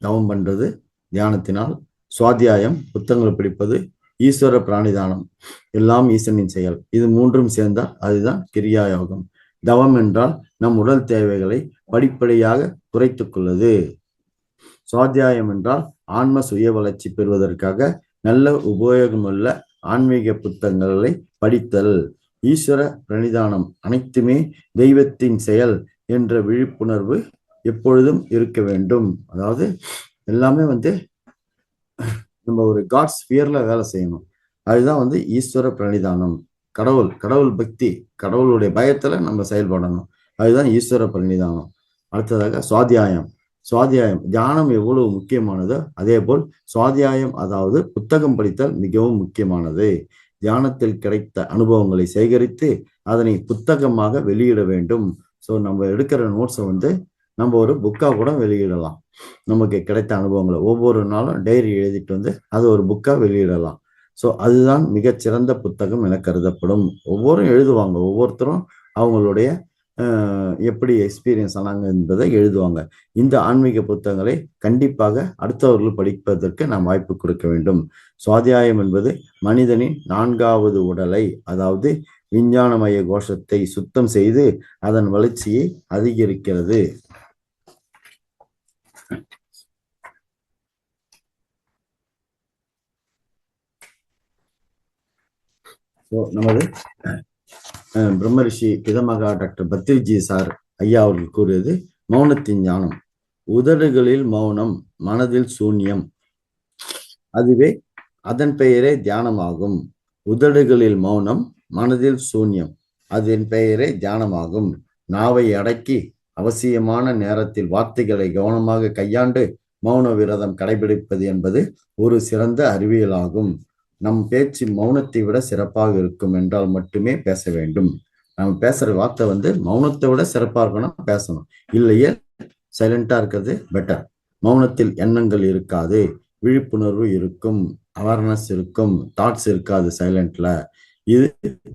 தவம் பண்றது தியானத்தினால், சுவாத்தியாயம் புத்தகங்களை படிப்பது, ஈஸ்வர பிராணிதானம் எல்லாம் ஈசனின் செயல். இது மூன்றும் சேர்ந்தால் அதுதான் கிரியா யோகம். தவம் என்றால் நம் உடல் தேவைகளை படிப்படியாக குறைத்துக் கொள்வது. சுவாத்தியாயம் என்றால் ஆன்ம சுய வளர்ச்சி பெறுவதற்காக நல்ல உபயோகமுள்ள ஆன்மீக புத்தகங்களை படித்தல். ஈஸ்வர பிரணிதானம் அனைத்துமே தெய்வத்தின் செயல் என்ற விழிப்புணர்வு எப்பொழுதும் இருக்க வேண்டும். அதாவது எல்லாமே நம்ம ஒரு காட்ஸ் ஃபியர்ல வேலை செய்யணும். அதுதான் ஈஸ்வர பிரணிதானம். கடவுள் பக்தி, கடவுளுடைய பயத்துல நம்ம செயல்படணும். அதுதான் ஈஸ்வர பிரணிதானம். அடுத்ததாக சுவாத்தியாயம். தியானம் எவ்வளவு முக்கியமானதோ அதே போல் சுவாத்தியாயம், அதாவது புத்தகம் படித்தல் மிகவும் முக்கியமானது. தியானத்தில் கிடைத்த அனுபவங்களை சேகரித்து அதனை புத்தகமாக வெளியிட வேண்டும். ஸோ நம்ம எடுக்கிற நோட்ஸை நம்ம ஒரு புக்கா கூட வெளியிடலாம். நமக்கு கிடைத்த அனுபவங்களை ஒவ்வொரு நாளும் டைரி எழுதிட்டு அது ஒரு புக்கா வெளியிடலாம். ஸோ அதுதான் மிகச்சிறந்த புத்தகம் என கருதப்படும். எழுதுவாங்க, ஒவ்வொருத்தரும் அவங்களுடைய எப்படி எக்ஸ்பீரியன்ஸ் ஆனாங்க என்பதை எழுதுவாங்க. இந்த ஆன்மீக புத்தகங்களை கண்டிப்பாக அடுத்தவர்கள் படிப்பதற்கு நாம் வாய்ப்பு கொடுக்க வேண்டும். சுவாத்தியாயம் என்பது மனிதனின் 4வது உடலை, அதாவது விஞ்ஞானமய கோஷத்தை சுத்தம் செய்து அதன் வளர்ச்சியை அதிகரிக்கிறது. நமது பிரம்மரிஷி பிதமகா டாக்டர் பத்ரிஜி சார் ஐயா அவர்கள் கூறியது மௌனத்தின் ஞானம். உதடுகளில் மௌனம், மனதில் சூன்யம், அதுவே அதன் பெயரே தியானமாகும். உதடுகளில் மௌனம், மனதில் சூன்யம், அதன் பெயரே தியானமாகும். நாவை அடக்கி அவசியமான நேரத்தில் வார்த்தைகளை கவனமாக கையாண்டு மௌன விரதம் கடைபிடிப்பது என்பது ஒரு சிறந்த அறிவியலாகும். நம் பேச்சு மௌனத்தை விட சிறப்பாக இருக்கும் என்றால் மட்டுமே பேச வேண்டும். நம்ம பேசுற வார்த்தை மௌனத்தை விட சிறப்பாக இருக்கணும், பேசணும். இல்லையே சைலண்டா இருக்கிறது பெட்டர். மௌனத்தில் எண்ணங்கள் இருக்காது, விழிப்புணர்வு இருக்கும், அவேர்னஸ் இருக்கும், தாட்ஸ் இருக்காது சைலண்ட்ல. இது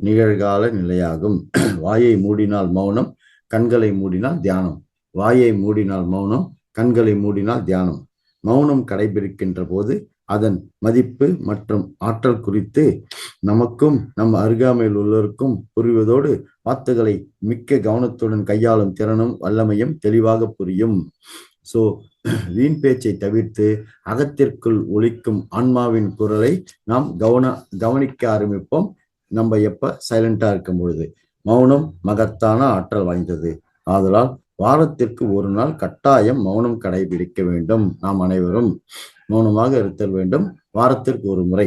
நிகழ்கால நிலையாகும். வாயை மூடினால் மௌனம், கண்களை மூடினால் தியானம். வாயை மூடினால் மௌனம், கண்களை மூடினால் தியானம். மௌனம் கடைபிடிக்கின்ற போது அதன் மதிப்பு மற்றும் ஆற்றல் குறித்து நமக்கும் நம் அருகாமையில் உள்ளவருக்கும் புரிவதோடு வார்த்தைகளை மிக்க கவனத்துடன் கையாளும் திறனும் வல்லமையும் தெளிவாக புரியும். ஸோ வீண் பேச்சை தவிர்த்து அகத்திற்குள் ஒலிக்கும் ஆன்மாவின் குரலை நாம் கவனிக்க ஆரம்பிப்போம். நம்ம எப்ப சைலண்டா இருக்கும் பொழுது. மௌனம் மகத்தான ஆற்றல் வாய்ந்தது. ஆதலால் வாரத்திற்கு ஒரு நாள் கட்டாயம் மௌனம் கடைபிடிக்க வேண்டும். நாம் அனைவரும் மௌனமாக இருத்தல் வேண்டும். வாரத்திற்கு ஒரு முறை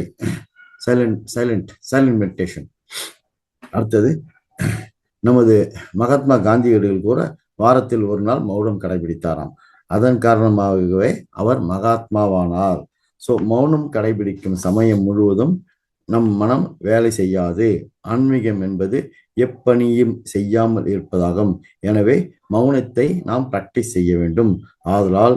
சைலண்ட் மெடிடேஷன். அடுத்தது நமது மகாத்மா காந்தியடிகள் கூட வாரத்தில் ஒரு நாள் மௌனம் கடைபிடித்தாராம். அதன் காரணமாகவே அவர் மகாத்மாவானார். ஸோ மௌனம் கடைபிடிக்கும் சமயம் முழுவதும் நம் மனம் வேலை செய்யாது. ஆன்மீகம் என்பது எப்பணியும் செய்யாமல் இருப்பதாகும். எனவே மௌனத்தை நாம் பிராக்டிஸ் செய்ய வேண்டும். ஆதலால்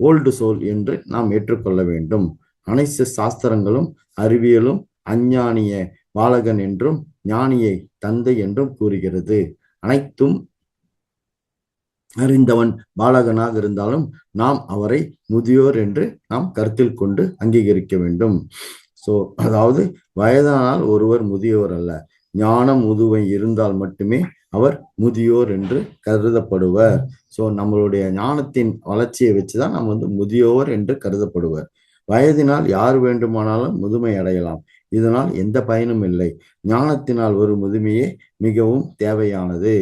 ஓல்டு சோல் என்று நாம் ஏற்றுக்கொள்ள வேண்டும். அனைத்து சாஸ்திரங்களும் அறிவியலும் அஞ்ஞானிய பாலகன் என்றும் ஞானியை தந்தை என்றும் கூறுகிறது. அனைத்தும் அறிந்தவன் பாலகனாக இருந்தாலும் நாம் அவரை முதியோர் என்று நாம் கருத்தில் கொண்டு அங்கீகரிக்க வேண்டும். அதாவது வயதானால் ஒருவர் முதியோர் அல்ல, ஞானம் முதுமை இருந்தால் மட்டுமே அவர் முதியோர் என்று கருதப்படுவர். நம்மளுடைய ஞானத்தின் வளர்ச்சியை வச்சுதான் நம்ம முதியோர் என்று கருதப்படுவர். வயதினால் யார் வேண்டுமானாலும் முதுமை அடையலாம், இதனால் எந்த பயனும் இல்லை. ஞானத்தினால் ஒரு முதுமையே மிகவும் தேவையானது.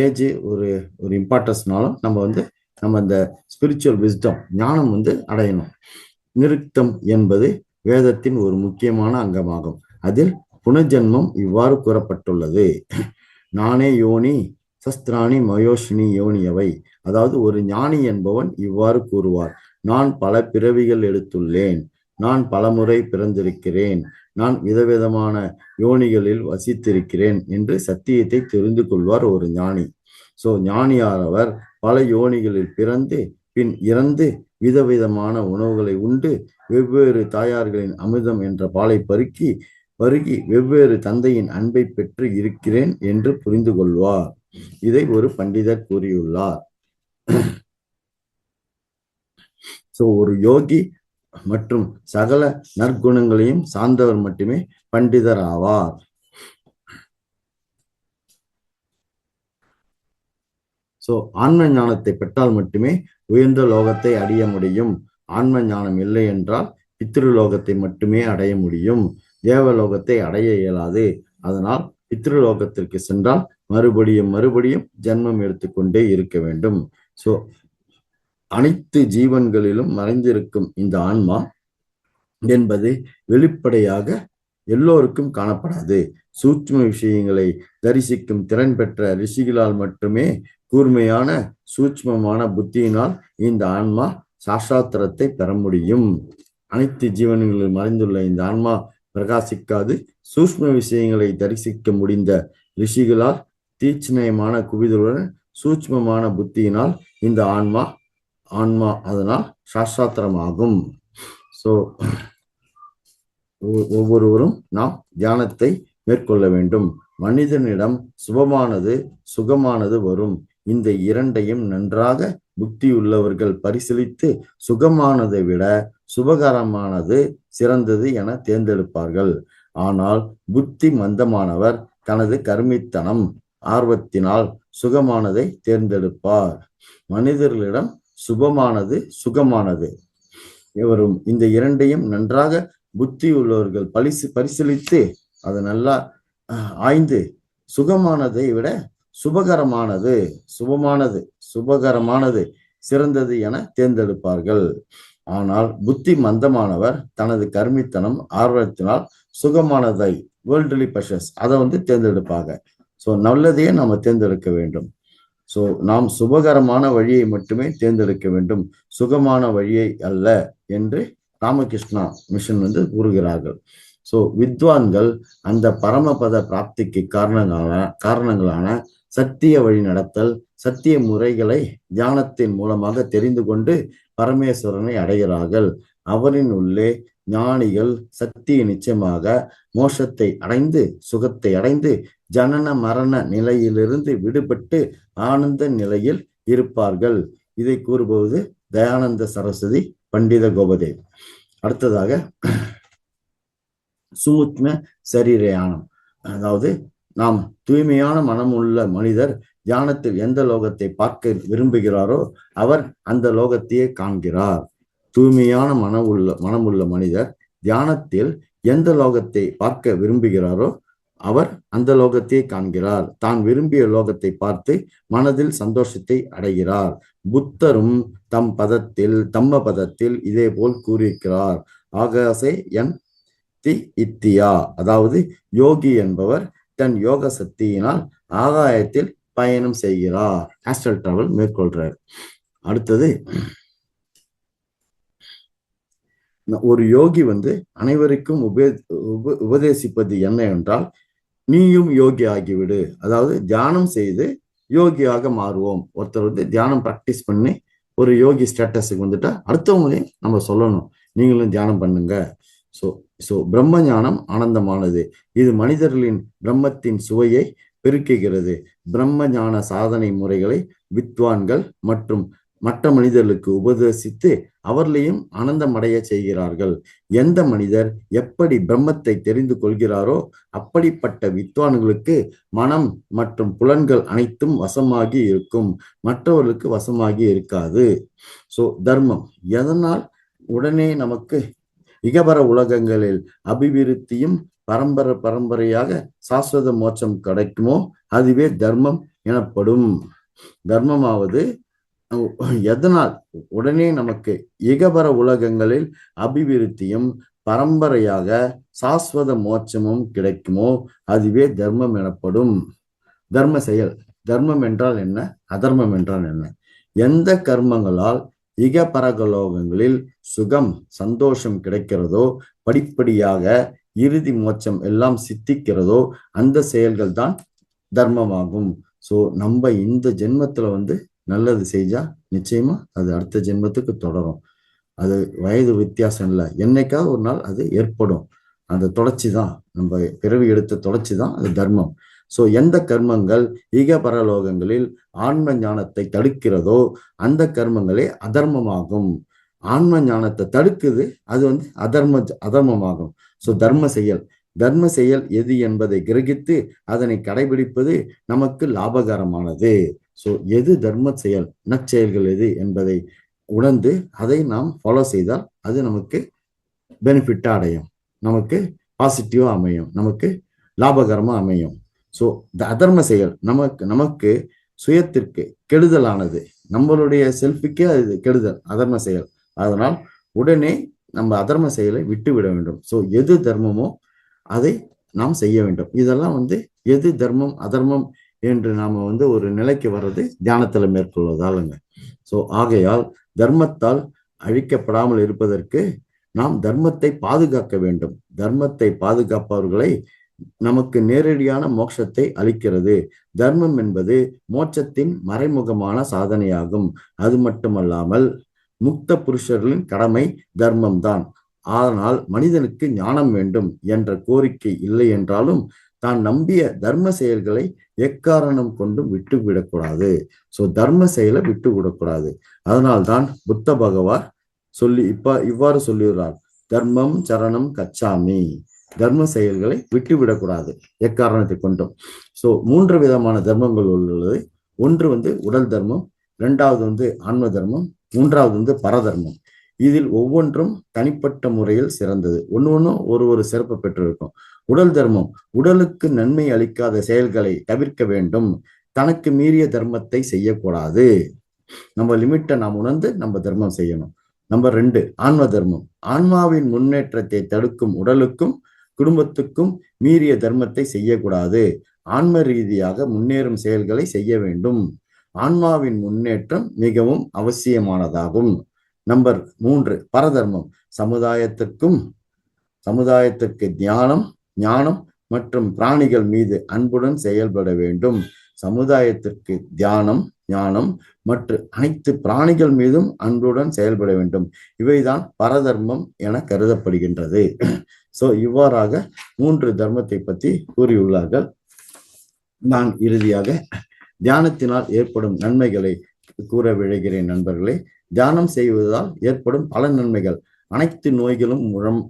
ஏஜ் ஒரு இம்பார்ட்டன்ஸ்னாலும் நம்ம இந்த ஸ்பிரிச்சுவல் விஸ்டம் ஞானம் அடையணும். நிருக்தம் என்பது வேதத்தின் ஒரு முக்கியமான அங்கமாகும். அதில் புனர்ஜென்மம் இவ்வாறு கூறப்பட்டுள்ளது. நானே யோனி சஸ்திராணி மயோஷினி யோனியவை. அதாவது ஒரு ஞானி என்பவன் இவ்வாறு கூறுவார்: நான் பல பிறவிகள் எடுத்துள்ளேன், நான் பலமுறை பிறந்திருக்கிறேன், நான் விதவிதமான யோனிகளில் வசித்திருக்கிறேன் என்று சத்தியத்தை தெரிந்து கொள்வார் ஒரு ஞானி. ஞானியாரவர் பல யோனிகளில் பிறந்து பின் இறந்து விதவிதமான உணவுகளை உண்டு வெவ்வேறு தாயார்களின் அமிர்தம் என்ற பாலை பருகி வெவ்வேறு தந்தையின் அன்பை பெற்று இருக்கிறேன் என்று புரிந்து கொள்வார். இதை ஒரு பண்டிதர் கூறியுள்ளார். ஒரு யோகி மற்றும் சகல நற்குணங்களையும் சார்ந்தவர் மட்டுமே பண்டிதர் ஆவார். ஆன்ம ஞானத்தை பெற்றால் மட்டுமே உயர்ந்த லோகத்தை அடைய முடியும். ஆன்ம ஞானம் இல்லை என்றால் பித்ருலோகத்தை மட்டுமே அடைய முடியும், தேவலோகத்தை அடைய இயலாது. அதனால் பித்ருலோகத்திற்கு சென்றால் மறுபடியும் ஜென்மம் எடுத்துக்கொண்டே இருக்க வேண்டும். அனைத்து ஜீவன்களிலும் மறைந்திருக்கும் இந்த ஆன்மா என்பது வெளிப்படையாக எல்லோருக்கும் காணப்படாது. சூட்சும விஷயங்களை தரிசிக்கும் திறன் பெற்ற ரிஷிகளால் மட்டுமே கூர்மையான சூட்சுமமான புத்தியினால் இந்த ஆன்மா சாஸ்திரத்தை பெற முடியும். அனைத்து ஜீவன்களில் மறைந்துள்ள இந்த ஆன்மா பிரகாசிக்காது. சூட்சும விஷயங்களை தரிசிக்க முடிந்த ரிஷிகளால் தீட்சணயமான குவிதலுடன் சூட்சுமமான புத்தியினால் இந்த ஆன்மா அதனால் சாஸ்திரமாகும். ஒவ்வொருவரும் நாம் தியானத்தை மேற்கொள்ள வேண்டும். மனிதனிடம் சுபமானது சுகமானது வரும். இந்த இரண்டையும் நன்றாக புத்தியுள்ளவர்கள் பரிசீலித்து சுகமானதை விட சுபகரமானது சிறந்தது என தேர்ந்தெடுப்பார்கள். ஆனால் புத்தி மந்தமானவர் தனது கர்மித்தனம் ஆர்வத்தினால் சுகமானதை தேர்ந்தெடுப்பார். மனிதர்களிடம் சுபமானது சுகமானது வரும். இந்த இரண்டையும் நன்றாக புத்தி உள்ளவர்கள் பரிசீலித்து அதை நல்லா ஆய்ந்து சுகமானதை விட சுபகரமானது சிறந்தது என தேர்ந்தெடுப்பார்கள். ஆனால் புத்தி மந்தமானவர் தனது கர்மித்தனம் ஆர்வத்தினால் சுகமானதை வேர்ல்ட்லி பஷஸ் அதை தேர்ந்தெடுப்பாங்க. நல்லதையே நாம தேர்ந்தெடுக்க வேண்டும். நாம் சுபகரமான வழியை மட்டுமே தேர்ந்தெடுக்க வேண்டும், சுகமான வழியை அல்ல என்று ராமகிருஷ்ணா மிஷன் கூறுகிறார்கள். வித்வான்கள் அந்த பரமபத பிராப்திக்கு காரணங்களான சத்திய வழி நடத்தல், சத்திய முறைகளை தியானத்தின் மூலமாக தெரிந்து கொண்டு பரமேஸ்வரனை அடைகிறார்கள். அவரின் உள்ளே ஞானிகள் சத்திய நிச்சயமாக மோட்சத்தை அடைந்து சுகத்தை அடைந்து ஜனன மரண நிலையிலிருந்து விடுபட்டு ஆனந்த நிலையில் இருப்பார்கள். இதை கூறுவது தயானந்த சரஸ்வதி பண்டித கோபதேவ். அடுத்ததாக சூட்ச்ம சரீரயானம். அதாவது நாம் தூய்மையான மனம் உள்ள மனிதர் தியானத்தில் எந்த லோகத்தை பார்க்க விரும்புகிறாரோ அவர் அந்த லோகத்தையே காண்கிறார். தூய்மையான மனமுள்ள மனிதர் தியானத்தில் எந்த லோகத்தை பார்க்க விரும்புகிறாரோ அவர் அந்த லோகத்தையே காண்கிறார். தான் விரும்பிய லோகத்தை பார்த்து மனதில் சந்தோஷத்தை அடைகிறார். புத்தரும் தம்ம பதத்தில் இதே போல் கூறியிருக்கிறார். ஆகாசே என் இத்தியா. அதாவது யோகி என்பவர் தன் யோக சக்தியினால் ஆகாயத்தில் பயணம் செய்கிறார், ஆஸ்ட்ரல் டிராவல் மேற்கொள்றார். அடுத்தது ஒரு யோகி அனைவருக்கும் உபதேசிப்பது என்ன என்றால், நீயும் யோகி ஆகிவிடு. அதாவது தியானம் செய்து யோகியாக மாறுவோம். ஒருத்தர் தியானம் பிராக்டிஸ் பண்ணி ஒரு யோகி ஸ்டேட்டஸுக்கு வந்துட்டா அடுத்தவங்களையும் நம்ம சொல்லணும், நீங்களும் தியானம் பண்ணுங்க. ஸோ ஸோ பிரம்ம ஞானம் ஆனந்தமானது. இது மனிதர்களின் பிரம்மத்தின் சுவையை பெருக்குகிறது. பிரம்ம ஞான சாதனை முறைகளை வித்வான்கள் மற்றும் மற்ற மனிதர்களுக்கு உபதேசித்து அவர்களையும் ஆனந்தமடைய செய்கிறார்கள். எந்த மனிதர் எப்படி பிரம்மத்தை தெரிந்து கொள்கிறாரோ அப்படிப்பட்ட வித்வான்களுக்கு மனம் மற்றும் புலன்கள் அனைத்தும் வசமாகி இருக்கும், மற்றவர்களுக்கு வசமாகி இருக்காது. ஸோ தர்மம் எதனால் உடனே நமக்கு இகபர உலகங்களில் அபிவிருத்தியும் பரம்பரையாக சாஸ்வத மோட்சம் கிடைக்குமோ அதுவே தர்மம் எனப்படும். தர்மமாவது எதனால் உடனே நமக்கு இகபர உலகங்களில் அபிவிருத்தியும் பரம்பரையாக சாஸ்வத மோட்சமும் கிடைக்குமோ அதுவே தர்மம் எனப்படும். தர்ம செயல். தர்மம் என்றால் என்ன, அதர்மம் என்றால் என்ன? எந்த கர்மங்களால் இகபரகலோகங்களில் சுகம் சந்தோஷம் கிடைக்கிறதோ, படிப்படியாக இறுதி மோட்சம் எல்லாம் சித்திக்கிறதோ அந்த செயல்கள் தான் தர்மமாகும். ஸோ நம்ம இந்த ஜென்மத்துல நல்லது செஞ்சா நிச்சயமா அது அடுத்த ஜென்மத்துக்கு தொடரும். அது வயது வித்தியாசம் இல்லை, என்னைக்காவது ஒரு நாள் அது ஏற்படும். அந்த தொடர்ச்சி தான், நம்ம பிறவி எடுத்த தொடர்ச்சி தான் அது தர்மம். ஸோ எந்த கர்மங்கள் ஈக பரலோகங்களில் ஆன்ம ஞானத்தை தடுக்கிறதோ அந்த கர்மங்களே அதர்மமாகும். ஆன்ம ஞானத்தை தடுக்குது, அது அதர்மமாகும். ஸோ தர்ம செயல். தர்ம செயல் எது என்பதை கிரகித்து அதனை கடைபிடிப்பது நமக்கு லாபகரமானது. ஸோ எது தர்ம செயல், நற்செயல்கள் எது என்பதை உணர்ந்து அதை நாம் ஃபாலோ செய்தால் அது நமக்கு பெனிஃபிட்டா அடையும், நமக்கு பாசிட்டிவா அமையும், நமக்கு லாபகரமா அமையும். ஸோ இந்த அதர்ம செயல் நமக்கு சுயத்திற்கு கெடுதலானது, நம்மளுடைய செல்ஃபுக்கே அது கெடுதல், அதர்ம செயல். அதனால் உடனே நம்ம அதர்ம செயலை விட்டு விட வேண்டும். ஸோ எது தர்மமோ அதை நாம் செய்ய வேண்டும். இதெல்லாம் எது தர்மம் அதர்மம் என்று நாம ஒரு நிலைக்கு வர்றது தியானத்துல மேற்கொள்வதாலுங்க. ஸோ ஆகையால் தர்மத்தால் அழிக்கப்படாமல் இருப்பதற்கு நாம் தர்மத்தை பாதுகாக்க வேண்டும். தர்மத்தை பாதுகாப்பவர்களை நமக்கு நேரடியான மோட்சத்தை அளிக்கிறது. தர்மம் என்பது மோட்சத்தின் மறைமுகமான சாதனையாகும். அது மட்டுமல்லாமல் முக்த புருஷர்களின் கடமை தர்மம் தான். ஆனால் மனிதனுக்கு ஞானம் வேண்டும் என்ற கோரிக்கை இல்லை என்றாலும் தான் நம்பிய தர்ம செயல்களை எக்காரணம் கொண்டும் விட்டு விடக்கூடாது. ஸோ தர்ம செயலை விட்டு விடக்கூடாது. அதனால்தான் புத்த பகவான் இவ்வாறு சொல்லுகிறார், தர்மம் சரணம் கச்சாமி. தர்ம செயல்களை விட்டு விடக்கூடாது எக்காரணத்தை கொண்டும். ஸோ 3 விதமான தர்மங்கள் உள்ளது. ஒன்று உடல் தர்மம், 2வது ஆன்ம தர்மம், 3வது பரதர்மம். இதில் ஒவ்வொன்றும் தனிப்பட்ட முறையில் சிறந்தது. ஒன்றும் ஒரு சிறப்பு பெற்றிருக்கும். உடல் தர்மம், உடலுக்கு நன்மை அளிக்காத செயல்களை தவிர்க்க வேண்டும். தனக்கு மீறிய தர்மத்தை செய்யக்கூடாது. நம்ம லிமிட்டை நாம் உணர்ந்து நம்ம தர்மம் செய்யணும். நம்பர் 2 ஆன்ம தர்மம். ஆன்மாவின் முன்னேற்றத்தை தடுக்கும் உடலுக்கும் குடும்பத்துக்கும் மீறிய தர்மத்தை செய்யக்கூடாது. ஆன்ம ரீதியாக முன்னேறும் செயல்களை செய்ய வேண்டும். ஆன்மாவின் முன்னேற்றம் மிகவும் அவசியமானதாகும். நம்பர் 3 பரதர்மம். சமுதாயத்திற்கு ஞானம் மற்றும் பிராணிகள் மீது அன்புடன் செயல்பட வேண்டும். சமுதாயத்திற்கு ஞானம் மற்றும் அனைத்து பிராணிகள் மீதும் அன்புடன் செயல்பட வேண்டும். இவைதான் பரதர்மம் என கருதப்படுகின்றது. ஸோ இவ்வாறாக 3 தர்மத்தை பற்றி கூறியுள்ளார்கள். நான் இறுதியாக தியானத்தினால் ஏற்படும் நன்மைகளை கூற விழைகிறேன். நண்பர்களே, தியானம் செய்வதால் ஏற்படும் பல நன்மைகள். அனைத்து நோய்களும்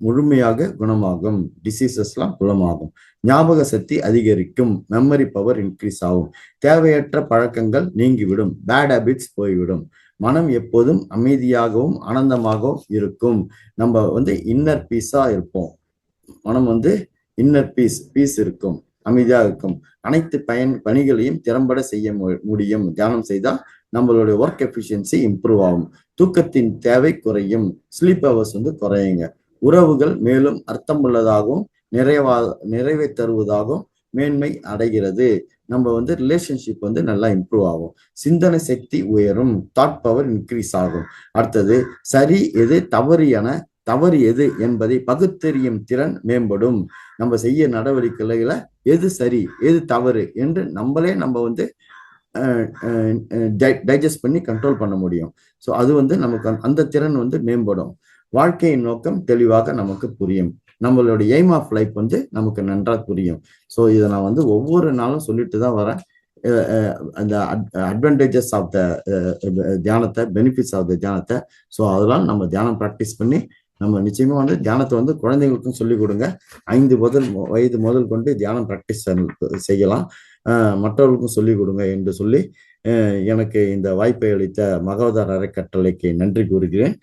முழுமையாக குணமாகும். டிசீசஸ்லாம் குணமாகும். ஞாபக சக்தி அதிகரிக்கும். மெமரி பவர் இன்க்ரீஸ் ஆகும். தேவையற்ற பழக்கங்கள் நீங்கிவிடும். பேட் ஹேபிட்ஸ் போய்விடும். மனம் எப்போதும் அமைதியாகவும் ஆனந்தமாகவும் இருக்கும். நம்ம இன்னர் பீஸா இருப்போம். மனம் இன்னர் பீஸ் இருக்கும், அமைதியாக இருக்கும். அனைத்து பணிகளையும் திறம்பட செய்ய முடியும். தியானம் செய்தால் நம்மளுடைய ஒர்க் எஃபிஷியன்சி இம்ப்ரூவ் ஆகும். தூக்கத்தின் தேவை குறையும். ஸ்லீப் ஹவர்ஸ் குறையுங்க. உறவுகள் மேலும் அர்த்தமுள்ளதாகவும் நிறைவை தருவதாகவும் மேன்மை அடைகிறது. நம்ம ரிலேஷன்ஷிப் நல்லா இம்ப்ரூவ் ஆகும். சிந்தனை சக்தி உயரும். தாட் பவர் இன்க்ரீஸ் ஆகும். அடுத்தது சரி எது தவறு எது என்பதை பகுத்தறியும் திறன் மேம்படும். நம்ம செய்ய நடவடிக்கைகளை எது சரி எது தவறு என்று நம்ம டைஜஸ்ட் பண்ணி கண்ட்ரோல் பண்ண முடியும். ஸோ அது வந்து நமக்கு அந்த திறன் வந்து மேம்படும். வாழ்க்கையின் நோக்கம் தெளிவாக நமக்கு புரியும். நம்மளோட எய்ம் ஆஃப் லைஃப் வந்து நமக்கு நன்றாக புரியும். ஸோ இதை நான் வந்து ஒவ்வொரு நாளும் சொல்லிட்டு தான் வரேன். அந்த அட்வான்டேஜஸ் ஆஃப் த தியானத்தை, பெனிஃபிட்ஸ் ஆஃப் த தியானத்தை. ஸோ அதெல்லாம் நம்ம தியானம் ப்ராக்டிஸ் பண்ணி நம்ம நிச்சயமா வந்து தியானத்தை வந்து குழந்தைங்களுக்கும் சொல்லிக் கொடுங்க. 5 வயது முதல் கொண்டு தியானம் ப்ராக்டிஸ் செய்யலாம். மற்றவர்களுக்கும் சொல்லிக் கொடுங்க என்று சொல்லி எனக்கு இந்த வாய்ப்பை அளித்த மகவதார் அறக்கட்டளைக்கு நன்றி கூறுகிறேன்.